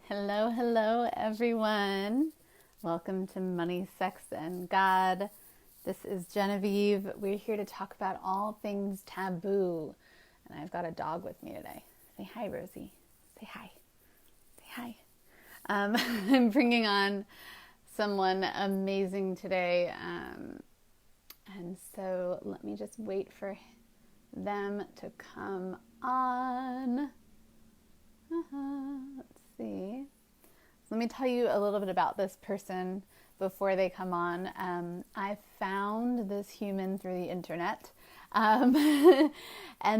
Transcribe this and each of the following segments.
Hello, hello, everyone. Welcome to Money, Sex, and God. This is Genevieve. We're here to talk about all things taboo. And I've got a dog with me today. Say hi, Rosie. Say hi. Say hi. I'm bringing on someone amazing today. And so let me just wait for them to come on. Let's see. Let me tell you a little bit about this person before they come on. I found this human through the internet and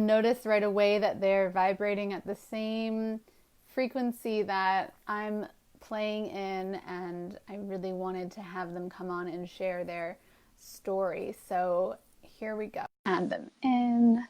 noticed right away that they're vibrating at the same frequency that I'm playing in, and I really wanted to have them come on and share their story. So here we go. Add them in.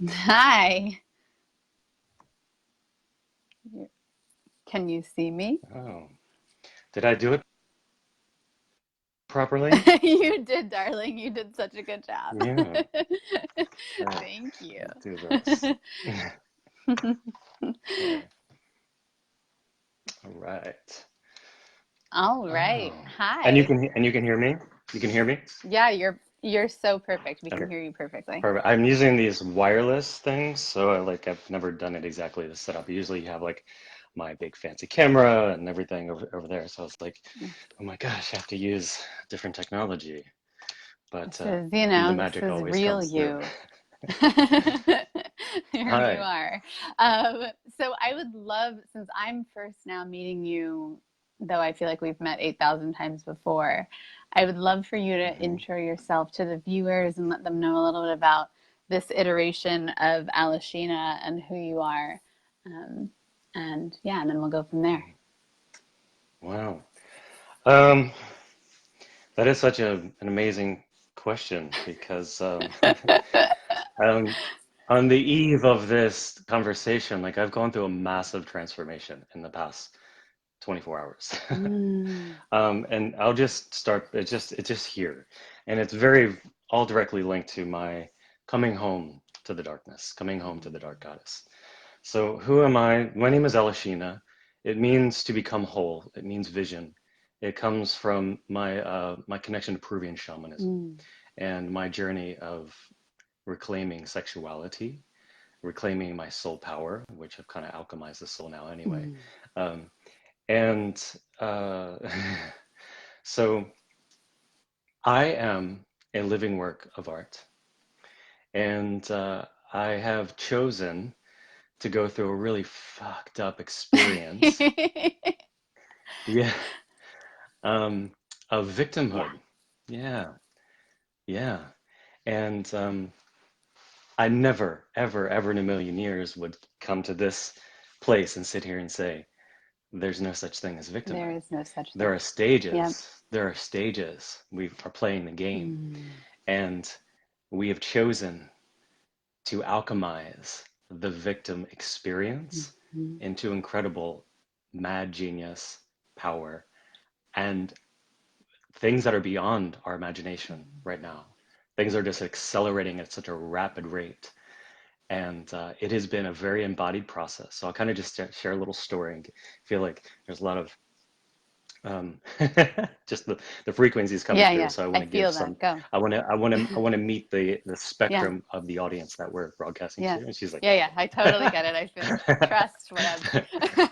Hi. Can you see me? Oh, did I do it properly? You did, darling. You did such a good job. Yeah. All right. Thank you. Let's do this. Okay. All right. All right. Oh. Hi. And you can hear me? You can hear me? Yeah, you're so perfect. We can Okay. hear you perfectly. Perfect. I'm using these wireless things, so I've never done it exactly the setup. Usually you have like my big fancy camera and everything over there. So I was like, oh my gosh, I have to use different technology. But the This magic is always real comes through. you. Here you Hi. are. Um, so I would love, since I'm first now meeting you, though I feel like we've met 8,000 times before, I would love for you to Mhm. intro yourself to the viewers and let them know a little bit about this iteration of Alishina and who you are. Um, and yeah, and then we'll go from there. Wow. Um, that is such an amazing question because um, on the eve of this conversation, like I've gone through a massive transformation in the past 24 hours. Mm, And I'll just start, it's just here. And it's very all directly linked to my coming home to the darkness, coming home to the dark goddess. So who am I? My name is Elishina. It means to become whole. It means vision. It comes from my connection to Peruvian shamanism mm, and my journey of reclaiming sexuality, reclaiming my soul power, which I've kind of alchemized the soul now anyway. mm. Um, and so I am a living work of art, and I have chosen to go through a really fucked up experience. Yeah, um, of Yeah. victimhood. Yeah, yeah. And I never, ever, ever in a million years would come to this place and sit here and say, there's no such thing as There victimhood. is no such There thing. are Yep. stages. There are stages. We are playing the game. Mm, And we have chosen to alchemize the victim experience mhm, into incredible mad genius power and things that are beyond our imagination right now. Things are just accelerating at such a rapid rate. And it has been a very embodied process. So I'll kind of just share a little story and feel like there's a lot of um, just the frequencies coming yeah, through. yeah. So I want I to give feel that. some, Go. I want to meet the Yeah, spectrum of the audience that we're broadcasting yeah. to. And she's like, Yeah, yeah, yeah. I totally get it. I feel trust, whatever.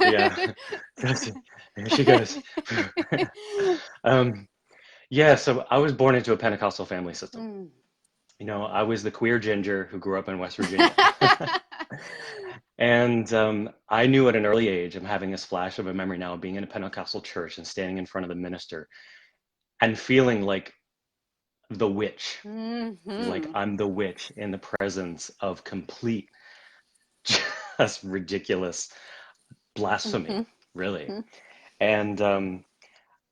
yeah. There she goes. um, yeah. So I was born into a Pentecostal family system. Mm. You know, I was the queer ginger who grew up in West Virginia. And I knew at an early age, I'm having this flash of a memory now of being in a Pentecostal church and standing in front of the minister and feeling the witch, like Hmm. I'm the witch in the presence of complete, just ridiculous blasphemy, Hmm. really. And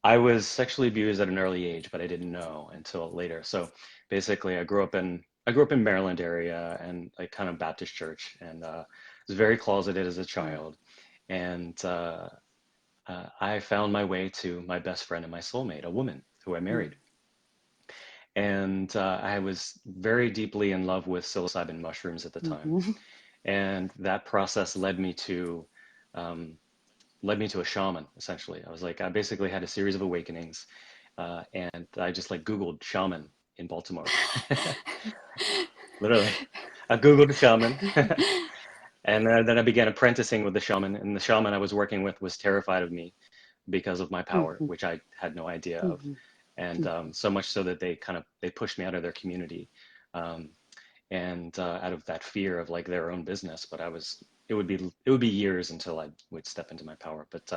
I was sexually abused at an early age, but I didn't know until later. So basically, I grew up in Maryland area and like kind of Baptist church, and was very closeted as a child, and I found my way to my best friend and my soulmate, a woman who I married. And I was very deeply in love with psilocybin mushrooms at the time. And that process um, led me to a shaman, essentially. I was like, I basically had a series of awakenings, and I just like Googled shaman in Baltimore. Literally, I Googled shaman, and then I began apprenticing with the shaman. And the shaman I was working with was terrified of me because of my power, which I had no idea of, and so much so that they pushed me out of their community, um, and out of that fear of like their own business. But it would be years until I would step into my power. But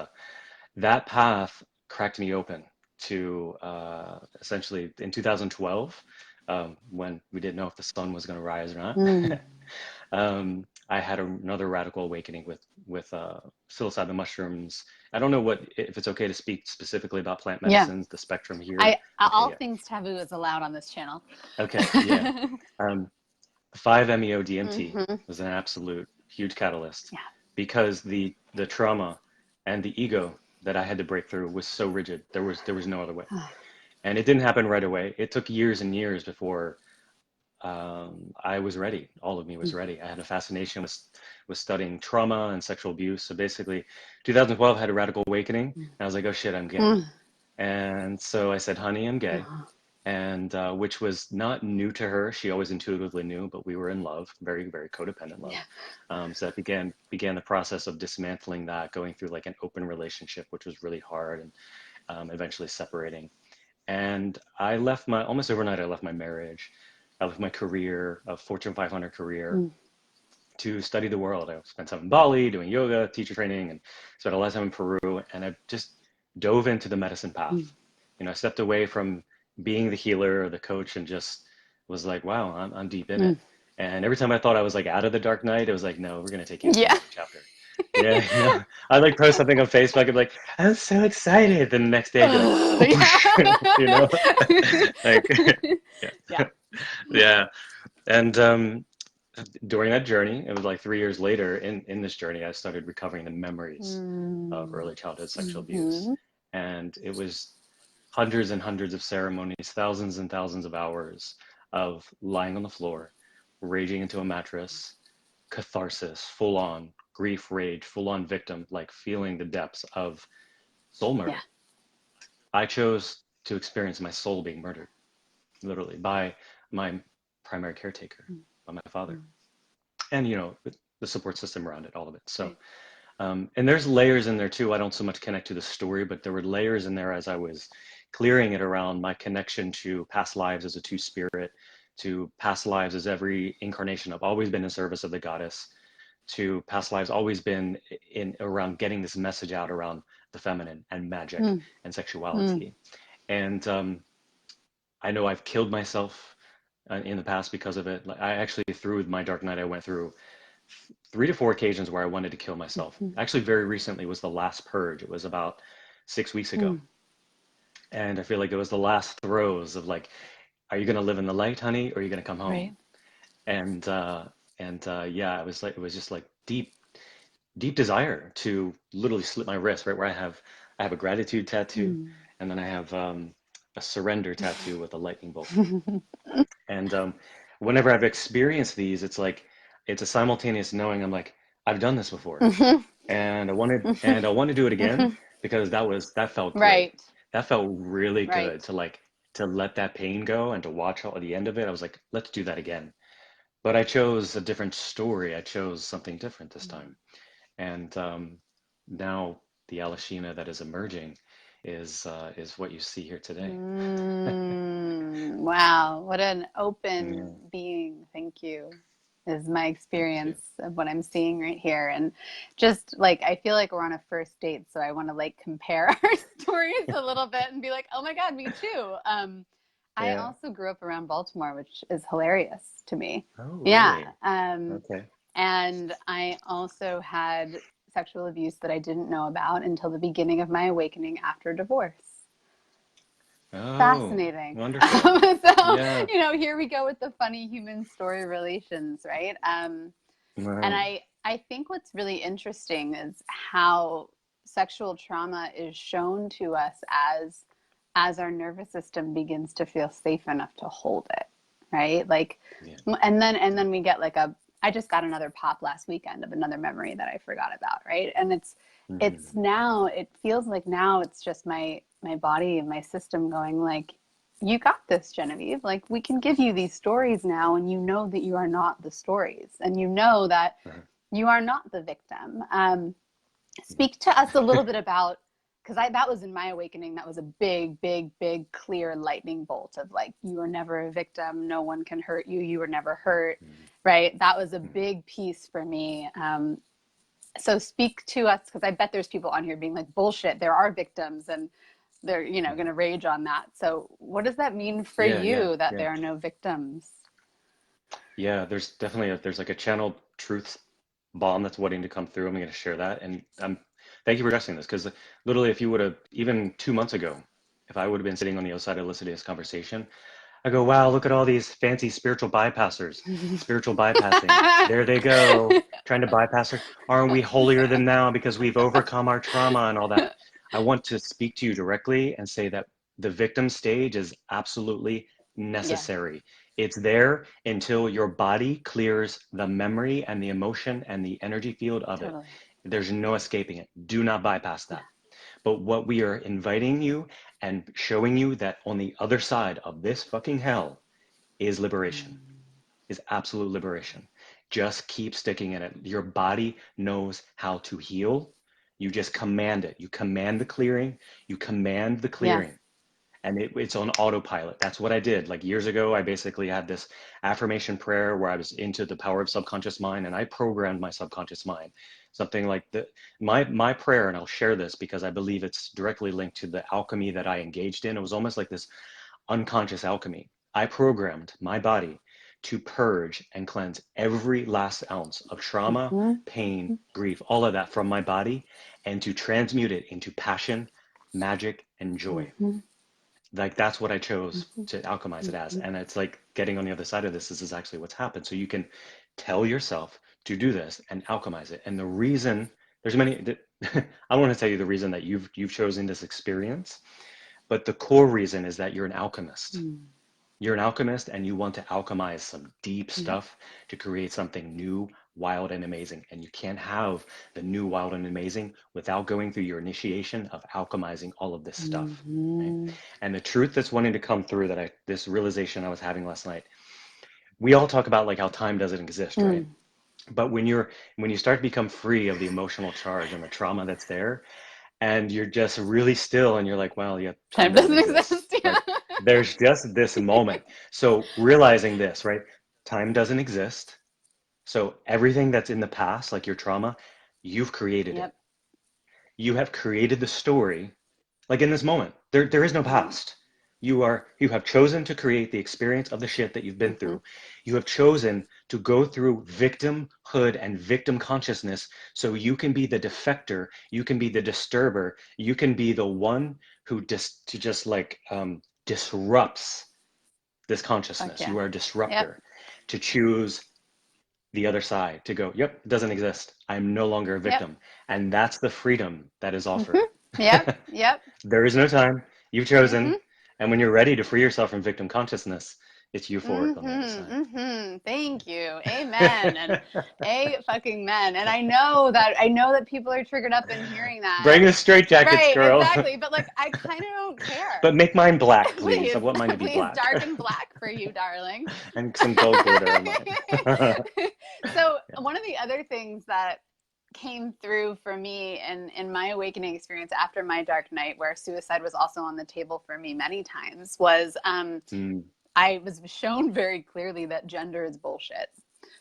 that path cracked me open to essentially in 2012, when we didn't know if the sun was going to rise or not. I had another radical awakening with psilocybin mushrooms. I don't know if it's okay to speak specifically about plant Yeah. medicines, the spectrum here. Okay, All yeah. things taboo is allowed on this channel. Okay, yeah. Um, 5-MeO DMT was an absolute huge catalyst Yeah. because the trauma and the ego that I had to break through was so rigid. There was no other way, and it didn't happen right away. It took years and years before I was ready. All of me was ready. I had a fascination with studying trauma and sexual abuse. So basically, 2012 had a radical awakening. And I was like, oh shit, I'm gay. And so I said, honey, I'm gay. And which was not new to her. She always intuitively knew, but we were in love, very, very codependent love. So that began the process of dismantling that, going through like an open relationship, which was really hard, and eventually separating. And almost overnight, I left my marriage. I left my career, a Fortune 500 career, to study the world. I spent time in Bali doing yoga, teacher training, and spent a lot of time in Peru. And I just dove into the medicine path. I stepped away from being the healer or the coach and just was like, wow, I'm deep in it. And every time I thought I was like out of the dark night, it was like, no, we're going to take you into the next chapter. Yeah, I like post something on Facebook. I'm like, I'm so excited. Then the next day, I'd be like, like, yeah, yeah. And during that journey, it was like 3 years later. In this journey, I started recovering the memories of early childhood sexual abuse, and it was hundreds and hundreds of ceremonies, thousands and thousands of hours of lying on the floor, raging into a mattress, catharsis, full on grief, rage, full on victim, like feeling the depths of soul murder. I chose to experience my soul being murdered, literally, by my primary caretaker, by my father, and the support system around it, all of it. So, and there's layers in there too. I don't so much connect to the story, but there were layers in there as I was clearing it around my connection to past lives as a two spirit, to past lives as every incarnation. I've always been in service of the goddess, to past lives always been in around getting this message out around the feminine and magic and sexuality. And I know I've killed myself in the past because of it. Like, I actually, through my dark night, I went through 3 to 4 occasions where I wanted to kill myself. Actually, very recently was the last purge. It was about 6 weeks ago. And I feel like it was the last throes of like, are you going to live in the light, honey, or are you going to come home? Right. And yeah, it was just like deep, deep desire to literally slit my wrist, right where I have a gratitude tattoo, and then I have a surrender tattoo with a lightning bolt. And whenever I've experienced these, it's a simultaneous knowing. I'm like, I've done this before, and I want to do it again because that felt great. Right. That felt really Right. good to let that pain go and to watch all the end of it. I was like, let's do that again. But I chose a different story. I chose something different this time. And now the Alishina that is emerging is what you see here today. Wow, what an open Yeah. being. Thank you. Is my experience of what I'm seeing right here. And just like, I feel like we're on a first date, so I want to like compare our stories a little bit and be like, oh my God, me too. I Yeah. also grew up around Baltimore, which is hilarious to me. Oh, Yeah. really? Okay. And I also had sexual abuse that I didn't know about until the beginning of my awakening after divorce. Oh, Fascinating. wonderful. So, Yeah. here we go with the funny human story relations, right? And Wow. I think what's really interesting is how sexual trauma is shown to us as our nervous system begins to feel safe enough to hold it, right? Like, Yeah. and then we get like a. I just got another pop last weekend of another memory that I forgot about, right? And it's Hmm. now it feels like now it's just my body and my system going like, you got this, Genevieve. Like, we can give you these stories now, and you know that you are not the stories, and you know that Uh-huh. you are not the victim. Speak to us a little bit about, because that was in my awakening, that was a big, big, big, clear lightning bolt of like, you were never a victim. No one can hurt you. You were never hurt, right? That was a big piece for me. So speak to us, because I bet there's people on here being like, bullshit, there are victims, and they're, going to rage on that. So what does that mean for Yeah, yeah, you that yeah. there are no victims? Yeah, there's definitely there's like a channeled truth bomb that's waiting to come through. I'm going to share that, and thank you for addressing this because literally, if you would have even 2 months ago, if I would have been sitting on the other side of listening to this conversation, I go, wow, look at all these fancy spiritual bypassers, spiritual bypassing. There they go, trying to bypass her. Aren't we holier than thou because we've overcome our trauma and all that? I want to speak to you directly and say that the victim stage is absolutely Yeah, necessary. It's there until your body clears the memory and the emotion and the energy field of it. totally. There's no escaping it. Do not bypass Yeah. that. But what we are inviting you and showing you that on the other side of this fucking hell is liberation, is absolute liberation. Just keep sticking in it. Your body knows how to heal. You just command it. You command the clearing. You command the Yeah. clearing. And it's on autopilot. That's what I did. Like years ago, I basically had this affirmation prayer where I was into the power of subconscious mind and I programmed my subconscious mind. Something like my prayer, and I'll share this because I believe it's directly linked to the alchemy that I engaged in. It was almost like this unconscious alchemy. I programmed my body to purge and cleanse every last ounce of trauma, Mm-hmm. pain, grief, all of that from my body, and to transmute it into passion, magic, and joy. Mm-hmm. Like that's what I chose Mm-hmm. to alchemize it as. Mm-hmm. And it's like getting on the other side of this is actually what's happened. So you can tell yourself to do this and alchemize it. And the reason there's many I don't want to tell you the reason that you've chosen this experience, but the core reason is that you're an alchemist. Mm. You're an alchemist and you want to alchemize some deep Yep. stuff to create something new, wild, and amazing. And you can't have the new, wild, and amazing without going through your initiation of alchemizing all of this stuff. Right? Mm-hmm. And the truth that's wanting to come through this realization I was having last night, we all talk about like how time doesn't exist, right? Mm. But when you start to become free of the emotional charge and the trauma that's there, and you're just really still and you're like, well, yeah, time Time doesn't doesn't exist. exist. Like there's just this moment. So realizing this, right? Time doesn't exist. So everything that's in the past, like your trauma, you've created it. Yep. You have created the story. Like in this moment, there is no Mm-hmm. past. You have chosen to create the experience of the shit that you've been Mm-hmm. through. You have chosen to go through victimhood and victim consciousness so you can be the defector, you can be the disturber, you can be the one who just like disrupts this Fuck consciousness. yeah. You are a Yep. disruptor to choose the other side, to go, yep, it doesn't exist. I'm no longer a Yep. victim. And that's the freedom that is Mm-hmm. offered. Yep. Yep. There is no time. You've Mm-hmm. chosen. And when you're ready to free yourself from victim consciousness, it's euphoric on the other Mm-hmm. side. Mm-hmm. Thank you. Amen. And a fucking men. And I know that people are triggered up in hearing that. Bring the straight jackets, Right, girl. exactly. But like I kind of don't But care. make mine black, please. I Please, want mine to be please, black. dark and black for you, darling. And some gold glitter on mine. So Yeah. one of the other things that came through for me in my awakening experience after my dark night, where suicide was also on the table for me many times, was Mm, I was shown very clearly that gender is bullshit.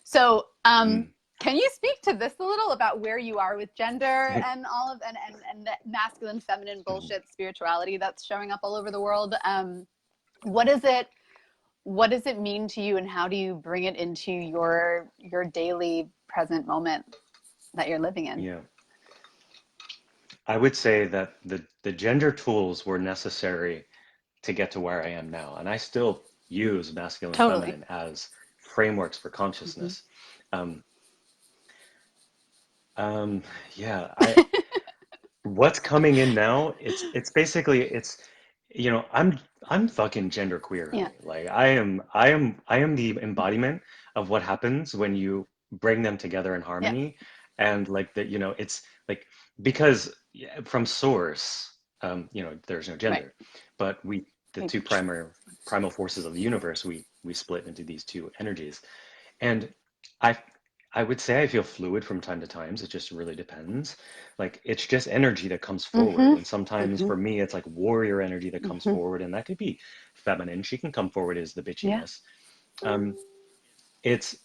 So, mm. can you speak to this a little about where you are with gender and all of and the masculine, feminine bullshit spirituality that's showing up all over the world? What is it? What does it mean to you, and how do you bring it into your daily present moment that you're living in? Yeah. I would say that the gender tools were necessary to get to where I am now. And I still use masculine and Totally. feminine as frameworks for Mm-hmm. consciousness. Um, Um, yeah, what's coming in now, it's basically it's you know, I'm fucking genderqueer, Yeah. honey. Like I am the embodiment of what happens when you bring them together in Yeah. harmony and like that, it's like because yeah, from source, there's no Right. gender, but the We, two primary primal forces of the universe, we split into these two energies. And I I would say I feel fluid from time to times. It just really depends. Like it's just energy that comes forward. mm-hmm. And sometimes Mm-hmm. for me it's like warrior energy that comes Mm-hmm. forward and that could be feminine. She can come forward as the Yeah. bitchiness. Um, it's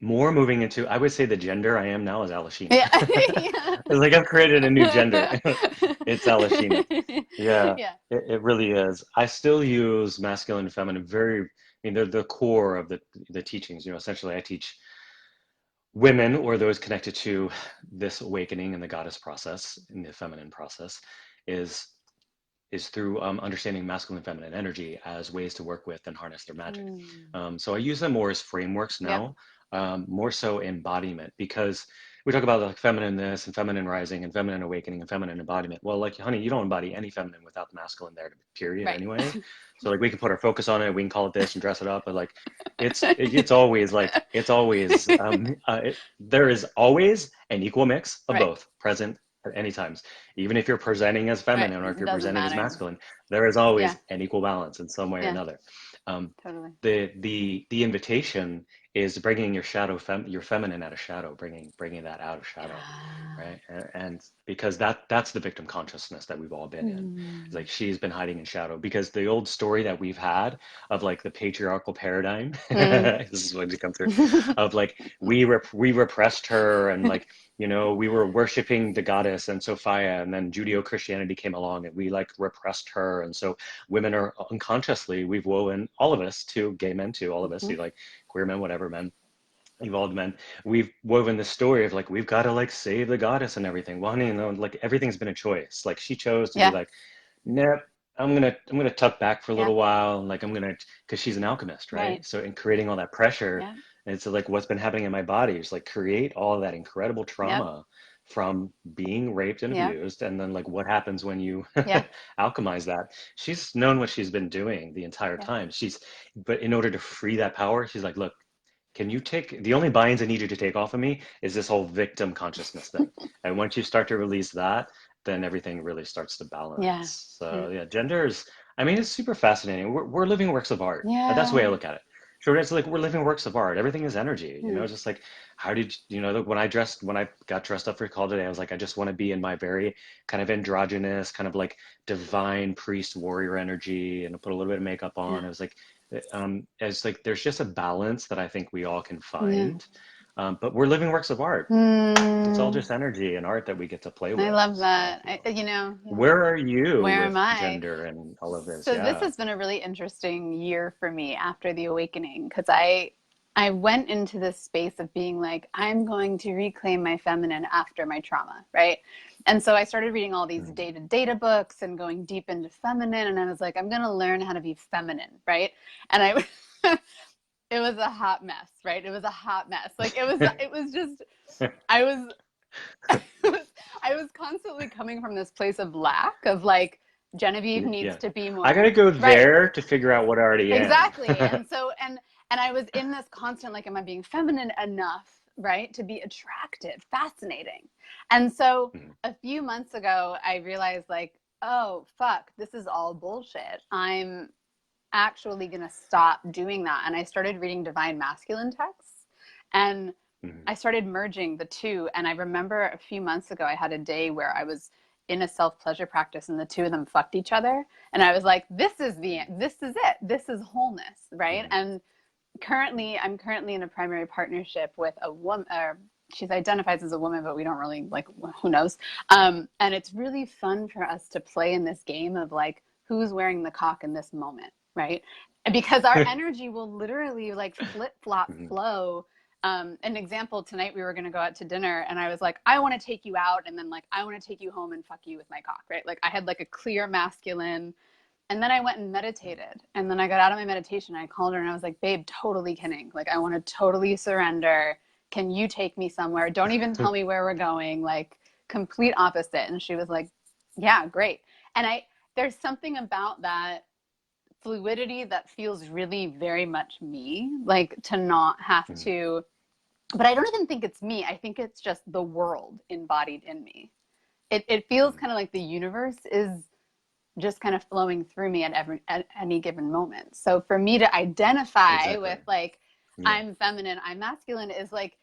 more moving into, I would say the gender I am now is Alishina. Yeah. Yeah. It's like I've created a new gender. It's Alishina. Yeah, Yeah. it really is. I still use masculine and feminine I mean, they're the core of the teachings. Essentially I teach women or those connected to this awakening in the goddess process, in the feminine process, is is through understanding masculine and feminine energy as ways to work with and harness their magic. Mm. So I use them more as frameworks Yep. now, more so embodiment, because we talk about like feminine this and feminine rising and feminine awakening and feminine embodiment. Well, like, honey, you don't embody any feminine without the masculine there, period, Right. anyway. So like we can put our focus on it, we can call it this and dress it up, but like it's always like it's always there is always an equal mix of Right. both present at any times. Even if you're presenting as Right. feminine or if It you're doesn't presenting as matter. masculine, there is Yeah. always an equal balance in some way or Yeah. another. Um, Totally. the invitation is bringing your your feminine out of shadow, bringing that out of shadow, Yeah. right? And because that's the victim consciousness that we've all been in. It's Mm. like she's been hiding in shadow because the old story that we've had of like the patriarchal paradigm, Mm. this is what you come through, of like we repressed her and like we were worshiping the goddess and Sophia, and then Judeo-Christianity came along and we like repressed her. And so women are unconsciously, we've woven, all of us, to gay men too, all of us, Mhm. you like queer men, whatever men, evolved men, we've woven this story of like, we've got to like save the goddess and everything. Well, honey, like everything's been a choice. Like she chose to be Yeah. like, nope, I'm gonna tuck back for a Yeah. little while, and like because she's an alchemist, Right. right? So in creating all that pressure, Yeah. and it's like what's been happening in my body is like create all of that incredible Yep. trauma from being raped and Yeah. abused, and then like what happens when you Yeah. alchemize that? She's known what she's been doing the entire Yeah. time. But in order to free that power, she's like, look, can you take the only binds I need you to take off of me is this whole victim consciousness thing. And once you start to release that, then everything really starts to Yeah. balance. Yeah. So yeah, gender is, I mean, it's super fascinating. We're living works of art. That's the way I Yeah. look at it. Sure, it's like we're living works of art. Everything is energy, Hmm. just like how did when I got dressed up for call today, I was like, I just want to be in my very kind of androgynous, kind of like divine priest warrior energy and put a little bit of makeup Yeah. on. I was like, as like there's just a balance that I think we all can Yeah. find. But we're living works of art. It's all Hmm. just energy and art that we get to play I with. love So, that. Yeah. where are you Where am with I? gender and all of this? So this Yeah. has been a really interesting year for me after the awakening because I went into this space of being like, I'm going to reclaim my feminine after my trauma, right? And so I started reading all these Mhm. data books and going deep into feminine, and I was like, I'm going to learn how to be feminine, right? And I it was a hot mess, right? It was a hot mess. Like it was just I was I was constantly coming from this place of lack of like Genevieve needs Yeah. to be I more gotta go right. there to figure out what I already am. Exactly. And I was in this constant like am I being feminine enough, right, to be attractive, fascinating. And so Mhm. a few months ago I realized like, oh fuck, this is all bullshit. I'm actually going to stop doing that. And I started reading divine masculine texts and Mhm. I started merging the two. And I remember a few months ago, I had a day where I was in a self pleasure practice and the two of them fucked each other. And I was like, this is it. This is wholeness. Right. Mhm. And I'm currently in a primary partnership with a woman, she identifies as a woman, but we don't really like, who knows? And it's really fun for us to play in this game of like, who's wearing the cock in this moment, right? Because our energy will literally like flip flop Mhm. flow. An example, tonight we were going to go out to dinner and I was like, I want to take you out and then like I want to take you home and fuck you with my cock, right? Like I had like a clear masculine, and then I went and meditated. And then I got out of my meditation. I called her and I was like, babe, totally kidding. Like, I want to totally surrender. can you take me somewhere? Don't even tell me where we're going. Like complete opposite. And she was like, yeah, great. And there's something about that fluidity that feels really very much me, like to not have Mm. to, but I don't even think it's me. I think it's just the world embodied in me. It feels Mm. kind of like the universe is just kind of flowing through me at any given moment. So for me to identify Exactly. with like Yeah. I'm feminine, I'm masculine is like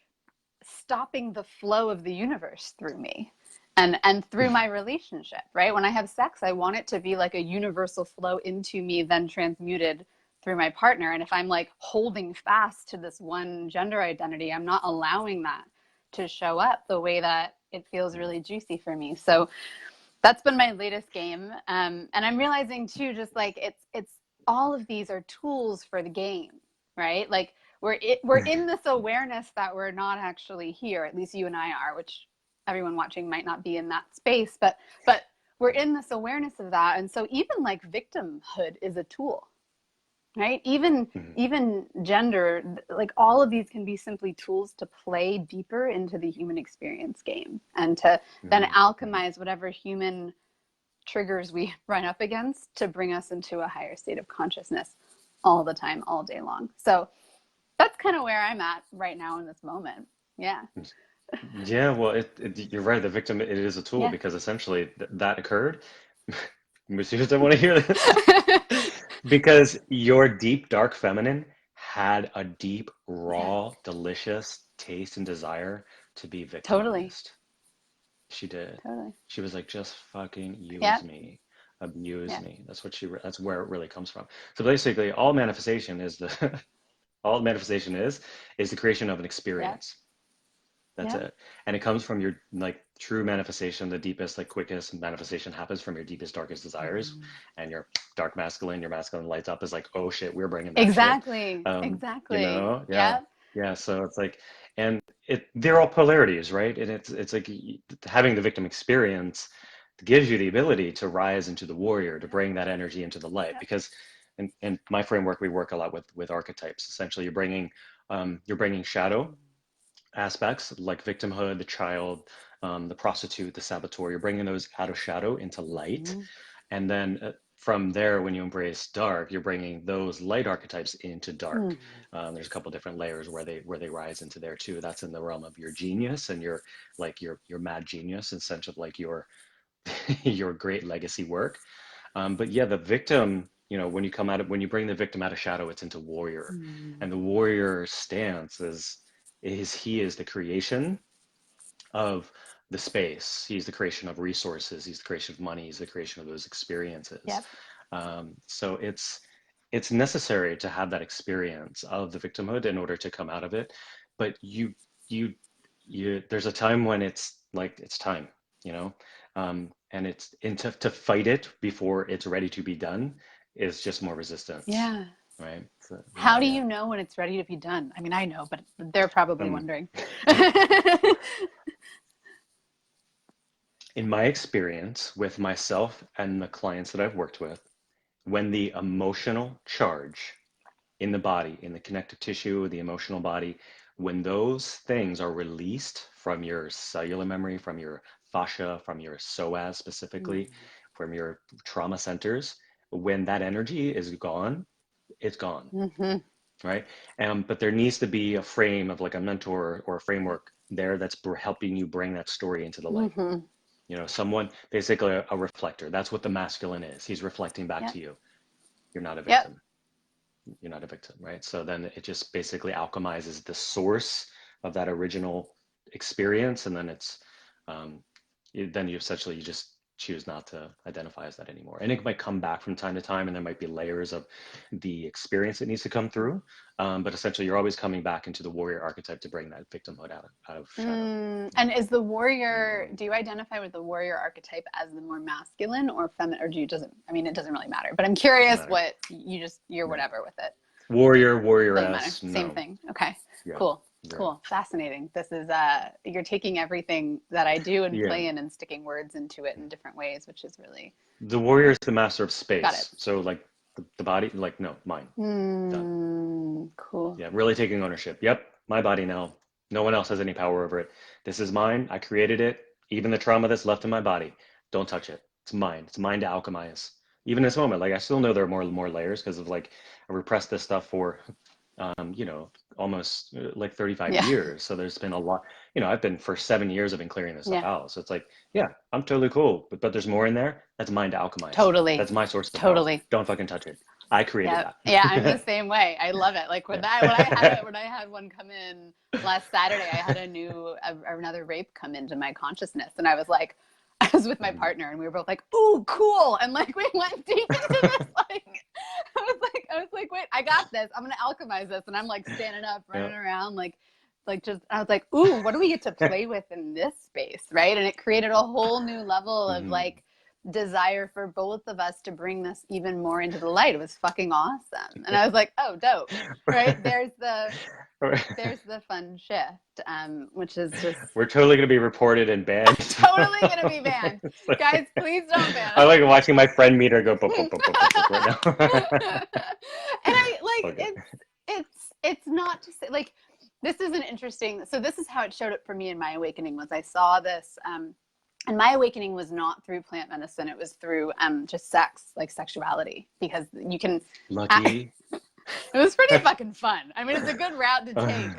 stopping the flow of the universe through me and through my relationship, right? When I have sex, I want it to be like a universal flow into me, then transmuted through my partner. And if I'm like holding fast to this one gender identity, I'm not allowing that to show up the way that it feels really juicy for me. So that's been my latest game. And I'm realizing too, just like it's all of these are tools for the game, right? Like we're in this awareness that we're not actually here. At least you and I are, which everyone watching might not be in that space, but we're in this awareness of that. And so even like victimhood is a tool, right? Mm. Even gender, like all of these can be simply tools to play deeper into the human experience game and to then Mm. Mm. alchemize whatever human triggers we run up against to bring us into a higher state of consciousness all the time, all day long. So that's kind of where I'm at right now in this moment. Yeah. Yeah, well, you're right. The victim, it is a tool Yeah. because essentially that occurred. Monsieur, I want to hear this. Because your deep, dark feminine had a deep, Yeah. raw, delicious taste and desire to be Totally. victimized. She did. Totally. She was like, just fucking Yeah. use me, abuse Yeah. me. That's where it really comes from. So basically, all manifestation is all manifestation is the creation of an Yeah. experience. That's Yeah. it. And it comes from your like true manifestation, the deepest, like quickest manifestation happens from your deepest, darkest desires. Mm. And your masculine lights up is like, oh shit, we're bringing that shit. Exactly. Exactly. Yeah. Yeah. Yeah. So it's like, and they're all polarities, right? And it's like having the victim experience gives you the ability to rise into the warrior, to Yeah. bring that energy into the light. Yeah. Because in my framework, we work a lot with archetypes. Essentially, you're bringing shadow aspects like victimhood, the child, the prostitute, the saboteur. You're bringing those out of shadow into light. Mm. And then from there, when you embrace dark, you're bringing those light archetypes into dark. Mm. There's a couple different layers where they rise into there too. That's in the realm of your genius and your mad genius, in sense of like your your great legacy work. But yeah, the victim, when you bring the victim out of shadow, it's into warrior, Mm. and the warrior stance he is the creation of the space. He's the creation of resources. He's the creation of money. He's the creation of those experiences. Yep. So it's necessary to have that experience of the victimhood in order to come out of it. But you there's a time when it's like it's time, you know, and to fight it before it's ready to be done is just more resistance, Yeah. right? So How yeah, do yeah. you know when it's ready to be done? I mean, I know, but they're probably Um, wondering. in my experience with myself and the clients that I've worked with, when the emotional charge in the body, in the connective tissue, the emotional body, when those things are released from your cellular memory, from your fascia, from your psoas specifically, Mm. from your trauma centers, when that energy is gone, it's gone, Mm-hmm. right? But there needs to be a frame of like a mentor or a framework there that's helping you bring that story into the light. Mm-hmm. Someone, basically a reflector. That's what the masculine is. He's reflecting back Yep. to you. You're not a Yep. victim. You're not a victim, right? So then it just basically alchemizes the source of that original experience, and then um, then you essentially you just choose not to identify as that anymore. And it might come back from time to time, and there might be layers of the experience that needs to come through. But essentially, you're always coming back into the warrior archetype to bring that victimhood out of shadow. Mm. Yeah. And is the warrior, do you identify with the warrior archetype as the more masculine or feminine, or do you, doesn't, I mean, it doesn't really matter, but I'm Doesn't curious matter. what you're No. whatever with it. Warrior, Doesn't matter. warrioress, Same no. thing. Okay. Yeah. Cool. Yeah. Cool. Fascinating. This is, you're taking everything that I do and Yeah. play in and sticking words into it in different ways, which is really, The warrior is the master of got it. space. So like the body, like no, mine. Done. Cool. Yeah, really taking ownership. Yep, my body now. No one else has any power over it. This is mine. I created it. Even the trauma that's left in my body, don't touch it. It's mine. It's mine to alchemize. Even in this moment, like I still know there are more layers because of like I repressed this stuff for you know, almost like 35 Yeah. years. So there's been a lot, you know, I've been for 7 years, I've been clearing this stuff Yeah. out. So it's like, yeah, I'm totally cool. But there's more in there. That's mine to alchemize. Totally. That's my source of power. Totally. Don't fucking touch it. I created Yeah, yeah, I'm the that. same way. I love it. Like Yeah. when I had one come in last Saturday, I had another rape come into my consciousness, and I was like, I was with my Mhm. partner, and we were both like, "Ooh, cool!" And like we went deep into this. Like I was like, "Wait, I got this. I'm gonna alchemize this," and I'm like standing up, Yeah. running around, like just. I was like, "Ooh, what do we get to play with in this space, right?" And it created a whole new level of Mhm. like desire for both of us to bring this even more into the light. It was fucking awesome. And I was like, oh, dope. Right? There's the fun shift, which is just We're totally going to be reported and banned. totally gonna be banned. It's like, Guys, please don't ban I us. like watching my friend meter go boop, boop, boop, boop, boop, boop right now. And I It's all like good. it's not to say like this is an interesting, so this is how it showed up for me in my awakening. Was I saw this and my awakening was not through plant medicine, it was through just sex, like sexuality, because you can Lucky. it was pretty fucking fun. I mean, it's a good route to take.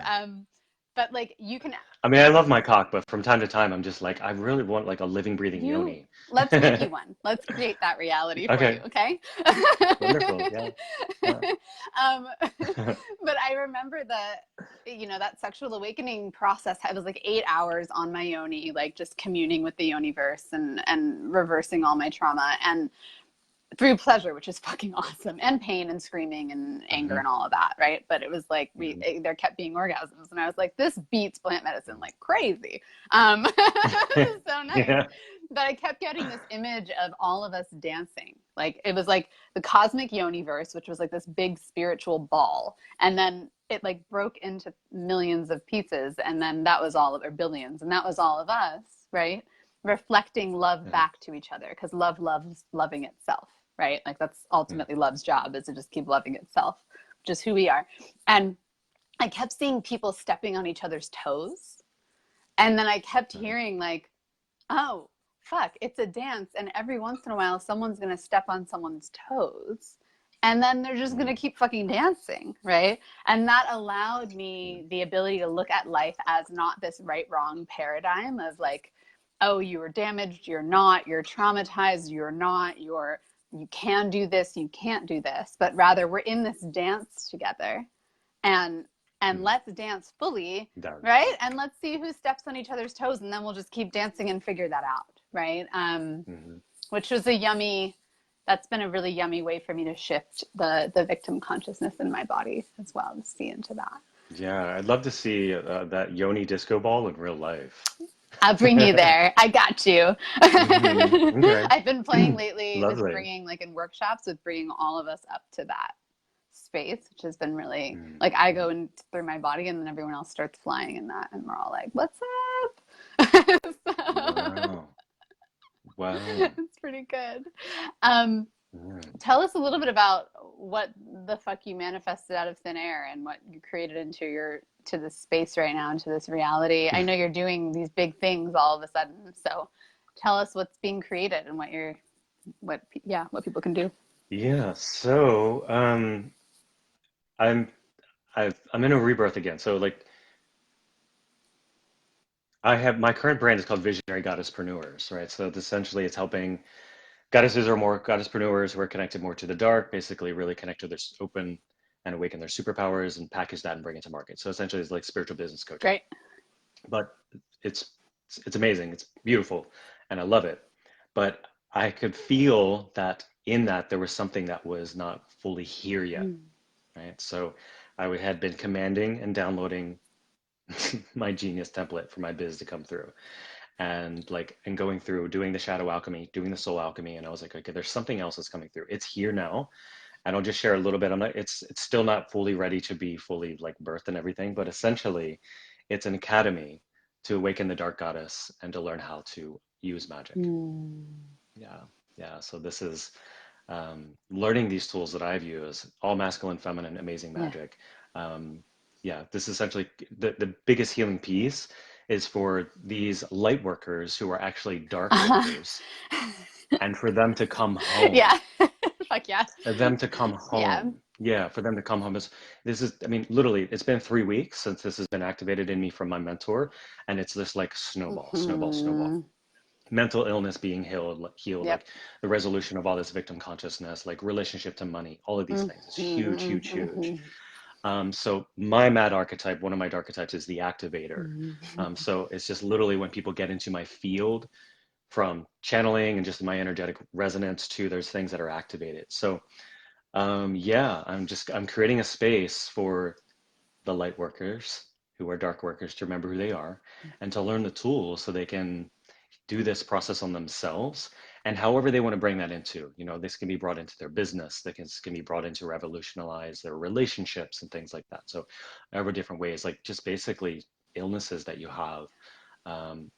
But like you can I mean, I love my cock, but from time to time, I'm just like, I really want like a living, breathing you yoni. let's make you one. Let's create that reality for you, Okay, okay? wonderful. Yeah, yeah. um, but I remember that sexual awakening process. I was like 8 hours on my yoni, like just communing with the yoniverse and reversing all my trauma and through pleasure, which is fucking awesome, and pain and screaming and anger Hmm. and all of that, right? But it was like Hmm. there kept being orgasms, and I was like, this beats plant medicine like crazy. So nice. Yeah. But I kept getting this image of all of us dancing. Like it was like the cosmic yoniverse, which was like this big spiritual ball, and then it like broke into millions of pieces, and then that was all of, or billions, and that was all of us, right? Reflecting love Yeah. back to each other, because love loves loving itself, right? Like that's Yeah. ultimately love's job, is to just keep loving itself, which is who we are. And I kept seeing people stepping on each other's toes. And then I kept Uh-huh. hearing like, oh, fuck, it's a dance. And every once in a while, someone's going to step on someone's toes. And then they're just going to Mm. keep fucking dancing, right? And that allowed me the ability to look at life as not this right wrong paradigm of like, oh, you were damaged, you're not, you're traumatized, you're not, you can do this, you can't do this, but rather we're in this dance together, and Mm. let's dance fully, Darn. right? And let's see who steps on each other's toes, and then we'll just keep dancing and figure that out, right? Hmm. Which was a yummy. That's been a really yummy way for me to shift the victim consciousness in my body as well, to see into that. Yeah, I'd love to see that yoni disco ball in real life. I'll bring you there. I got you. Hmm. Okay. I've been playing lately with Lovely. bringing, like in workshops, with bringing all of us up to that space, which has been really Mm. like I go in through my body and then everyone else starts flying in that, and we're all like, "What's up?" So, Wow. Wow. it's pretty good. Um, Mm. Tell us a little bit about what the fuck you manifested out of thin air and what you created into your to this space right now, into this reality. I know you're doing these big things all of a sudden, so tell us what's being created and what people can do. Yeah, so I'm I'm in a rebirth again. So like I have my current brand is called Visionary Goddesspreneurs, right? So essentially it's helping goddesses or more goddesspreneurs who are connected more to the dark, basically really connect to their open and awaken their superpowers and package that and bring it to market. So essentially it's like spiritual business coaching. Great. But it's it's amazing. It's beautiful and I love it. But I could feel that in that there was something that was not fully here yet, Mm. right? So had been commanding and downloading my genius template for my biz to come through and like and going through doing the shadow alchemy, doing the soul alchemy, and I was like, okay, there's something else that's coming through. It's here now, and I'll just share a little bit. I'm not. It's still not fully ready to be fully like birthed and everything, but essentially, it's an academy to awaken the dark goddess and to learn how to use magic. Mm. Yeah, yeah. So this is learning these tools that I've used, all masculine, feminine, amazing Yeah. magic. Um, yeah, this is essentially the biggest healing piece is for these light workers who are actually dark workers, and for them to come Yeah. home. Fuck yeah. For them to come Yeah. home. Yeah, for them to come home is this is, I mean, literally, it's been 3 weeks since this has been activated in me from my mentor, and it's just like snowball, snowball, snowball. Hmm. Mental illness being healed, Yep. like the resolution of all this victim consciousness, like relationship to money, all of these Hmm. things is huge, huge, huge. Hmm. So my mad archetype, one of my archetypes is the activator. Hmm. So it's just literally when people get into my field from channeling and just my energetic resonance to there's things that are activated. So yeah, I'm creating a space for the light workers who are dark workers to remember who they are and to learn the tools so they can do this process on themselves, and however they want to bring that into, this can be brought into their business, this can be brought into revolutionize their relationships and things like that. So however different ways, like just basically illnesses that you have.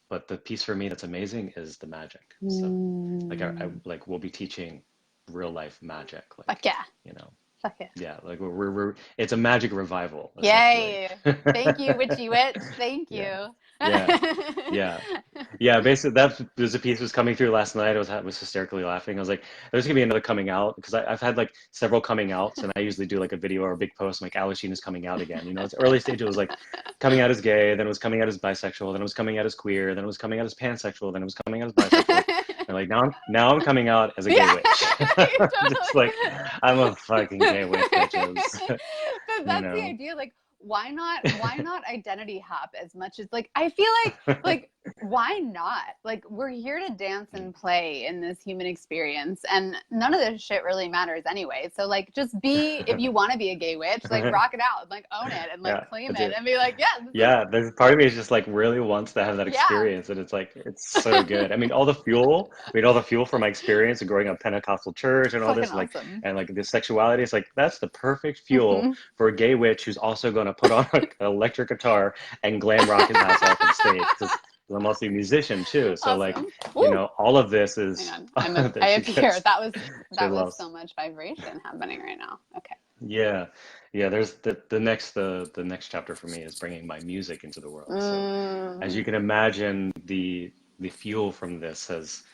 But the piece for me that's amazing is the magic. So like I Hmm. like we'll be teaching real life magic, Fuck like, yeah. you know, Fuck yeah. yeah, like we're it's a magic revival essentially. Yay. Thank you, witchy witch. Thank Yeah, you. yeah, yeah. Yeah, basically that was a piece was coming through last night. I was hysterically laughing. I was like, there's gonna be another coming out because I've had like several coming outs, and I usually do like a video or a big post. I'm like, Alishina's coming out again. It's early stage. It was like coming out as gay, then it was coming out as bisexual, then it was coming out as queer, then it was coming out as pansexual, then it was coming out as bisexual. And like now I'm coming out as a gay Yeah, witch. Just totally. like I'm a fucking gay witch, bitches. But You that's the know. idea. Like, why not identity hop as much as like I feel like why not? Like we're here to dance and play in this human experience and none of this shit really matters anyway. So like just be if you want to be a gay witch, like rock it out, like own it and like Yeah, claim I it do. and be like, yeah, this is Yeah, there's part of me is just like really wants to have that yeah, experience, and it's like it's so good. I mean, all the fuel for my experience of growing up Pentecostal church and all fucking this, like, awesome. and like this sexuality. It's like that's the perfect fuel Hmm. for a gay witch who's also going to put on an electric guitar and glam rock his ass off on stage. Because I'm also a musician too, so like, Awesome. Woo. all of this Hang is on. I that she appear. gets, she That was loves. so much vibration happening right now. Okay. Yeah, yeah. There's the next chapter for me is bringing my music into the world. So, as you Mm, can imagine, the fuel from this has,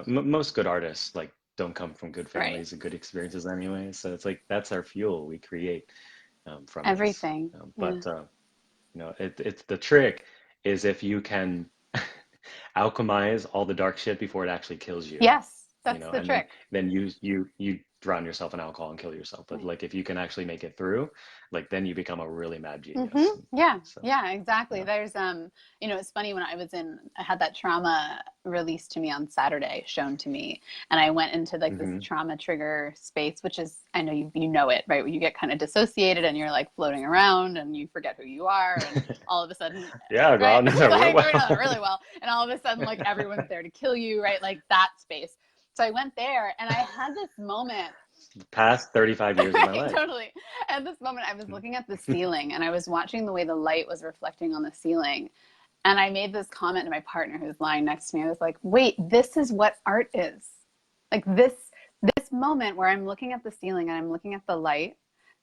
most good artists like don't come from good right. families and good experiences anyway. So it's like that's our fuel we create from this. Everything. Yeah. But it's the trick is if you can alchemize all the dark shit before it actually kills you, Yes, that's the and then trick. then you drown yourself in alcohol and kill yourself. But Right. like if you can actually make it through, like then you become a really mad Hmm. genius. Yeah, So yeah, exactly. yeah. There's it's funny when I had that trauma released to me on Saturday, shown to me, and I went into like this Hmm. trauma trigger space, which is I know you know it, right? Where you get kind of dissociated and you're like floating around and you forget who you are, and all of a sudden, Yeah, girl, I right? know that real Like we know that well. really well, and all of a sudden, like everyone's there to kill you, right? Like that space. So I went there and I had this moment. Past 35 years of my Right, life. totally. At this moment, I was looking at the ceiling and I was watching the way the light was reflecting on the ceiling. And I made this comment to my partner who was lying next to me. I was like, wait, this is what art is. Like this moment where I'm looking at the ceiling and I'm looking at the light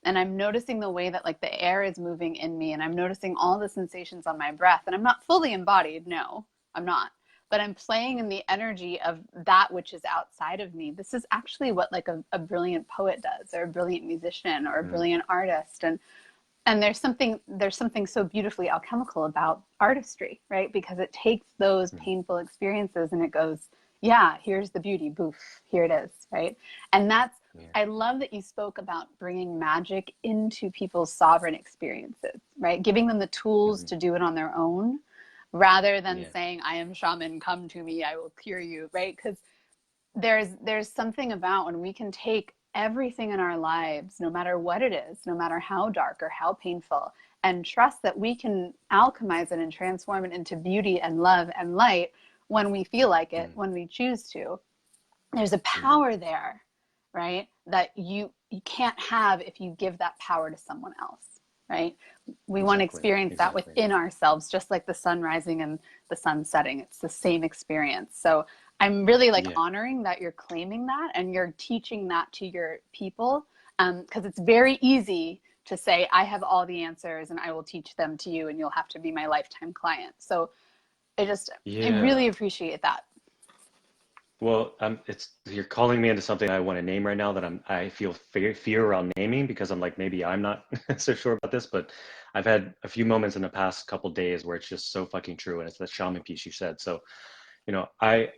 and I'm noticing the way that like the air is moving in me and I'm noticing all the sensations on my breath. And I'm not fully embodied. No, I'm not, but I'm playing in the energy of that which is outside of me. This is actually what like a brilliant poet does, or a brilliant musician, or a Mm, brilliant artist. And there's something so beautifully alchemical about artistry, right? Because it takes those mm, painful experiences and it goes, yeah, here's the beauty, boof, here it is, right? And that's yeah. I love that you spoke about bringing magic into people's sovereign experiences, right? Giving them the tools Hmm. to do it on their own rather than Yeah. saying, I am shaman, come to me, I will cure you, right? Because there's something about when we can take everything in our lives, no matter what it is, no matter how dark or how painful, and trust that we can alchemize it and transform it into beauty and love and light when we feel like it, Mm, when we choose to. There's a mm. power there, right? That you can't have if you give that power to someone else, right? We want to Exactly. experience that Exactly. within ourselves, just like the sun rising and the sun setting. It's the same experience. So I'm really like Yeah. honoring that you're claiming that and you're teaching that to your people, because it's very easy to say, I have all the answers and I will teach them to you and you'll have to be my lifetime client. So I really Yeah. appreciate that. Well, it's you're calling me into something I want to name right now that I feel fear around naming because I'm like maybe I'm not so sure about this, but I've had a few moments in the past couple days where it's just so fucking true, and it's the shaman piece you said. So, I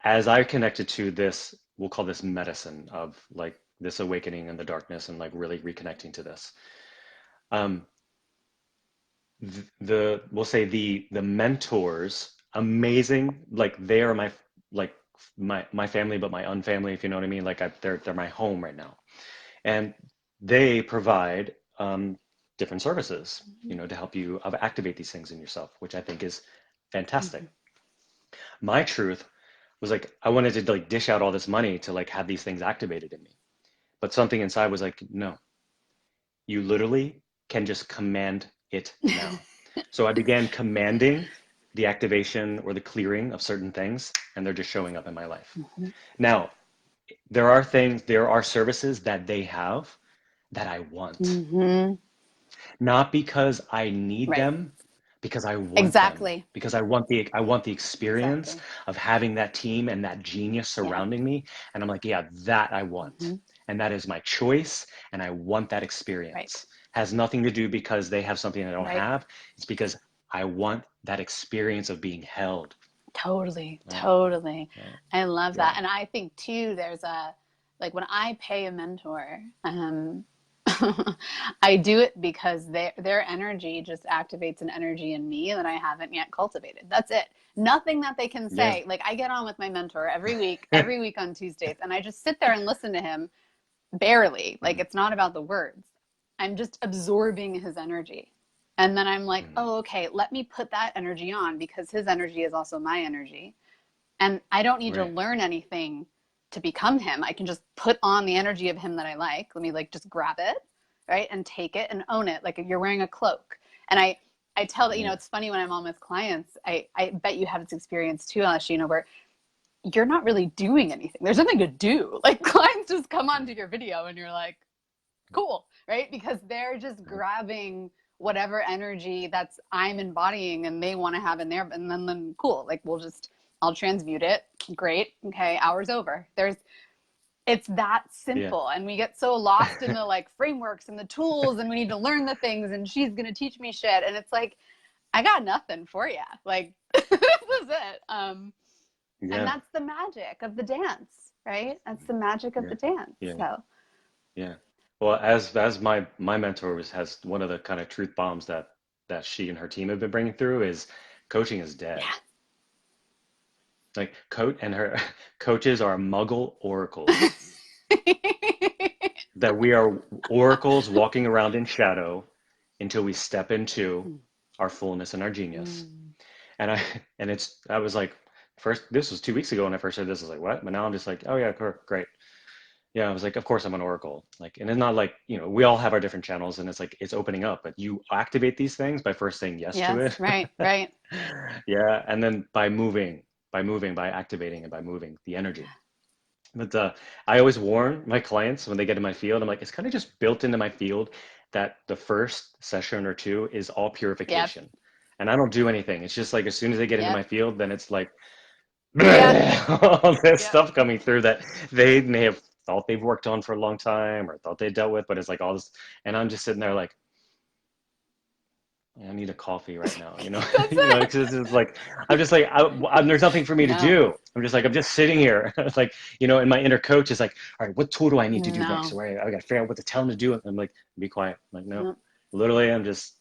as I connected to this, we'll call this medicine of like this awakening in the darkness and like really reconnecting to this. Um, the we'll say the mentors, amazing, like they are like my family, but my unfamily, if you know what I mean. Like they're my home right now, and they provide different services, to help you activate these things in yourself, which I think is fantastic. Mm-hmm. My truth was like I wanted to like dish out all this money to like have these things activated in me, but something inside was like, no, you literally can just command it now. So I began commanding the activation or the clearing of certain things, and they're just showing up in my life. Mm-hmm. Now, there are services that they have that I want, Mm-hmm. not because I need Right. them, because I want them, Exactly. because I want the experience Exactly. of having that team and that genius Yeah. surrounding me, and I'm like, yeah, that I want, Mm-hmm. and that is my choice, and I want that Right. experience. Has nothing to do because they have something I don't Right. have. It's because I want that experience of being held. Totally. Right, Totally. right, I love yeah, that. And I think too, like when I pay a mentor, I do it because their energy just activates an energy in me that I haven't yet cultivated. That's it. Nothing that they can yeah. say. Like I get on with my mentor every week on Tuesdays, and I just sit there and listen to him barely. Like Mhm, it's not about the words. I'm just absorbing his energy. And then I'm like, mhm, oh, okay, let me put that energy on because his energy is also my energy. And I don't need to right, learn anything to become him. I can just put on the energy of him that I like. Let me like just grab it, right? And take it and own it. Like if you're wearing a cloak. And I tell that, yeah, it's funny when I'm on with clients, I bet you have this experience too, Alishina, where you're not really doing anything. There's nothing to do. Like clients just come onto your video and you're like, cool, right? Because they're just mhm, grabbing whatever energy that's I'm embodying and they want to have in there. And then cool, like I'll transmute it. Great. Okay. Hours over. It's that yeah, simple. And we get so lost in the like frameworks and the tools and we need to learn the things and she's going to teach me shit. And it's like, I got nothing for you. Like, this is it. And yeah, that's the magic of the dance, right? That's the magic of yeah, the dance. yeah, So, yeah. Well, as my mentor has one of the kind of truth bombs that she and her team have been bringing through is coaching is dead. yeah. Like coach and her coaches are muggle oracles. That we are oracles walking around in shadow until we step into our fullness and our genius. Mm. And I was like, first, this was 2 weeks ago when I first heard this. I was like, what? But now I'm just like, oh yeah, great. Yeah, I was like, of course I'm an oracle. Like, and it's not like, we all have our different channels and it's like, it's opening up, but you activate these things by first saying yes to Yes, it. right, right. Yeah. And then by activating and by moving the energy. But I always warn my clients when they get in my field, I'm like, it's kind of just built into my field that the first session or two is all Yep, purification. And I don't do anything. It's just like as soon as they get into yep, my field, then it's like yep, all this yep. stuff coming through that they may have thought they've worked on for a long time or thought they dealt with, but it's like all this, and I'm just sitting there like, I need a coffee right now, That's it. because it's like I'm just like there's nothing for me to No, do. I'm just sitting here. It's like, and my inner coach is like, all right, what tool do I need to do next? no, So I got to figure out what to tell him to do. And I'm like, be quiet. I'm like, no, no. literally, I'm just